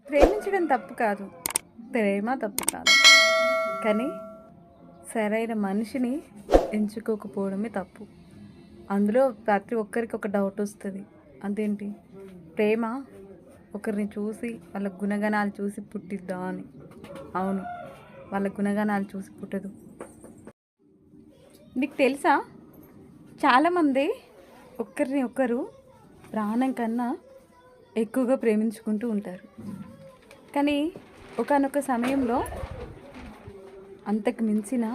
ప్రేమించడం తప్పు కాదు, ప్రేమ తప్పు కాదు. కానీ సరైన మనిషిని ఎంచుకోకపోవడమే తప్పు. అందులో ప్రతి ఒక్కరికి ఒక డౌట్ వస్తుంది. అదేంటి, ప్రేమ ఒకరిని చూసి వాళ్ళ గుణగణాలు చూసి పుట్టిద్దా అని. అవును, వాళ్ళ గుణగణాలు చూసి పుట్టదు. నీకు తెలుసా, చాలామంది ఒకరిని ఒకరు ప్రాణం కన్నా ఎక్కువగా ప్రేమించుకుంటూ ఉంటారు. కానీ ఒకానొక సమయంలో అంతకు మించిన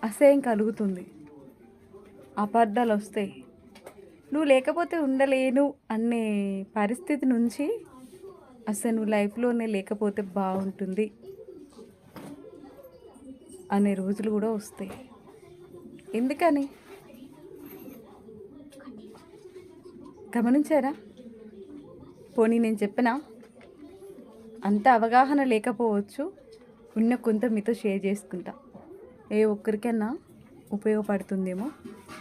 అసహ్యం కలుగుతుంది, అపార్థాలు వస్తాయి. నువ్వు లేకపోతే ఉండలేను అనే పరిస్థితి నుంచి అసలు నువ్వు లైఫ్లోనే లేకపోతే బాగుంటుంది అనే రోజులు కూడా వస్తాయి. ఎందుకని గమనించారా? పోనీ నేను చెప్పినా అంత అవగాహన లేకపోవచ్చు, ఉన్న కొంత మీతో షేర్ చేసుకుంటా. ఏ ఒక్కరికైనా ఉపయోగపడుతుందేమో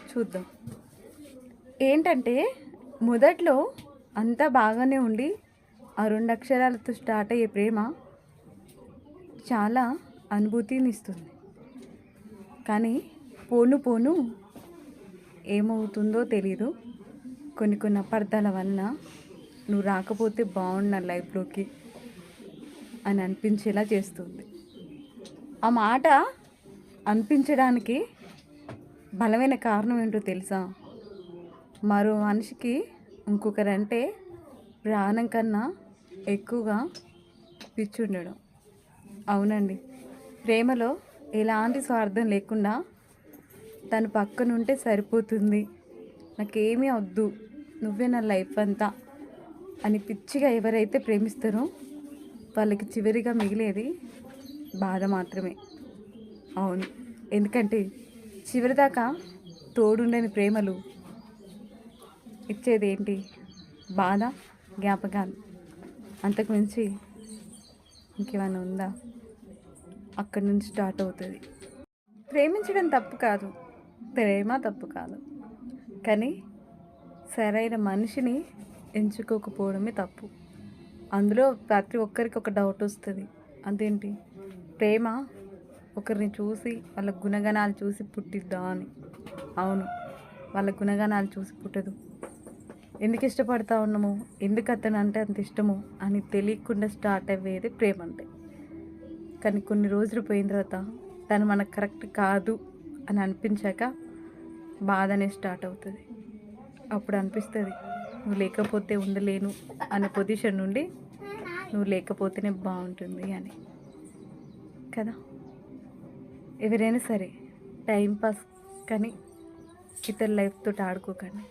చూద్దాం. ఏంటంటే, మొదట్లో అంతా బాగానే ఉండి ఆ 2 అక్షరాలతో స్టార్ట్ అయ్యే ప్రేమ చాలా అనుభూతిని ఇస్తుంది. కానీ పోను పోను ఏమవుతుందో తెలీదు. కొన్ని అపార్థాల వల్ల నువ్వు రాకపోతే బాగున్నా లైఫ్లోకి అని అనిపించేలా చేస్తుంది. ఆ మాట అనిపించడానికి బలమైన కారణం ఏంటో తెలుసా? మరో మనిషికి ఇంకొకరంటే ప్రాణం కన్నా ఎక్కువగా పిచ్చి ఉండడం. అవునండి, ప్రేమలో ఎలాంటి స్వార్థం లేకుండా తను పక్కనుంటే సరిపోతుంది, నాకేమీ వద్దు, నువ్వే నా లైఫ్ అంతా అని పిచ్చిగా ఎవరైతే ప్రేమిస్తారో వాళ్ళకి చివరిగా మిగిలేది బాధ మాత్రమే. అవును, ఎందుకంటే చివరిదాకా తోడుండని ప్రేమలు ఇచ్చేది ఏంటి? బాధ, జ్ఞాపకాలు. అంతకుమించి ఇంకేమైనా ఉందా? అక్కడి నుంచి స్టార్ట్ అవుతుంది. ప్రేమించడం తప్పు కాదు, ప్రేమ తప్పు కాదు. కానీ సరైన మనిషిని ఎంచుకోకపోవడమే తప్పు. అందులో ప్రతి ఒక్కరికి ఒక డౌట్ వస్తుంది. అదేంటి, ప్రేమ ఒకరిని చూసి వాళ్ళ గుణగణాలు చూసి పుట్టిద్దా అని. అవును, వాళ్ళ గుణగణాలు చూసి పుట్టదు. ఎందుకు ఇష్టపడతా ఉన్నామో, ఎందుకు అతను అంటే అంత ఇష్టమో అని తెలియకుండా స్టార్ట్ అయ్యేది ప్రేమ అంటే. కానీ కొన్ని రోజులు పోయిన తర్వాత తను మనకు కరెక్ట్ కాదు అని అనిపించాక బాధ అనేది స్టార్ట్ అవుతుంది. అప్పుడు అనిపిస్తుంది, నువ్వు లేకపోతే ఉండలేను అనే పొజిషన్ నుండి నువ్వు లేకపోతేనే బాగుంటుంది అని కదా. ఎవరైనా సరే టైంపాస్ కానీ ఇతర లైఫ్తో ఆడుకోకండి.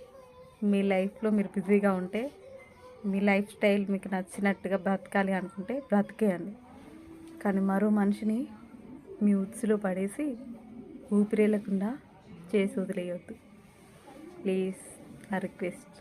మీ లైఫ్లో మీరు బిజీగా ఉంటే, మీ లైఫ్ స్టైల్ మీకు నచ్చినట్టుగా బ్రతకాలి అనుకుంటే బ్రతికేయండి. కానీ మరో మనిషిని మీ ఉత్సులో పడేసి ఊపిరేలకుండా చేసి వదిలేయొద్దు. ప్లీజ్, నా రిక్వెస్ట్.